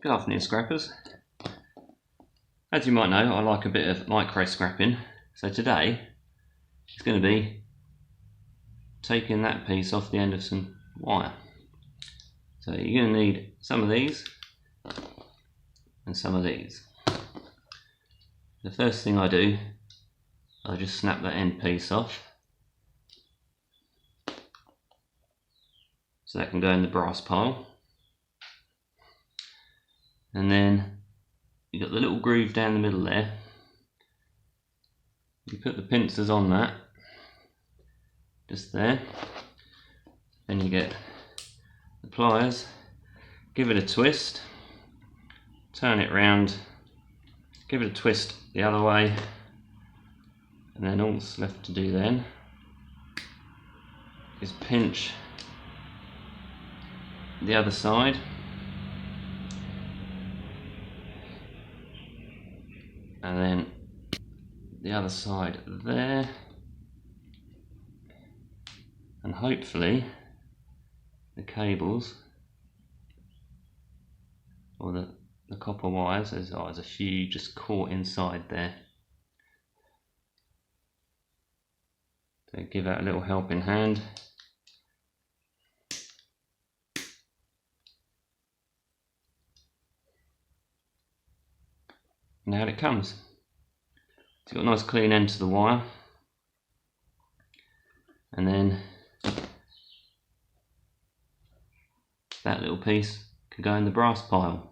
Good afternoon, scrappers. As you might know, I like a bit of micro scrapping, so today it's going to be taking that piece off the end of some wire. So you're going to need some of these and some of these. The first thing I do, I just snap that end piece off so that can go in the brass pile. And then you've got the little groove down the middle there. You put the pincers on that, just there. Then you get the pliers, give it a twist, turn it round, give it a twist the other way, and then all that's left to do then is pinch the other side. And then the other side there, and hopefully the cables or the copper wires, there's a few just caught inside there, so give that a little helping hand. Now it comes. It's got a nice clean end to the wire, and then that little piece can go in the brass pile,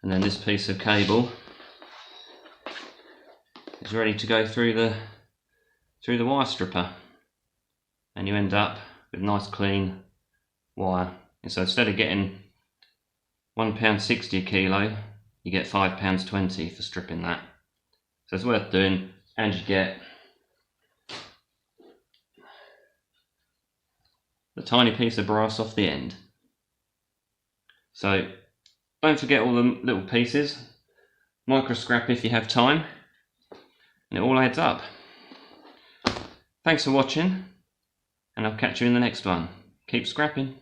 and then this piece of cable is ready to go through the wire stripper, and you end up with nice clean wire. And so instead of getting £1.60 a kilo, you get £5.20 for stripping that. So it's worth doing, and you get the tiny piece of brass off the end. So don't forget all the little pieces, micro scrap if you have time, and it all adds up. Thanks for watching, and I'll catch you in the next one. Keep scrapping.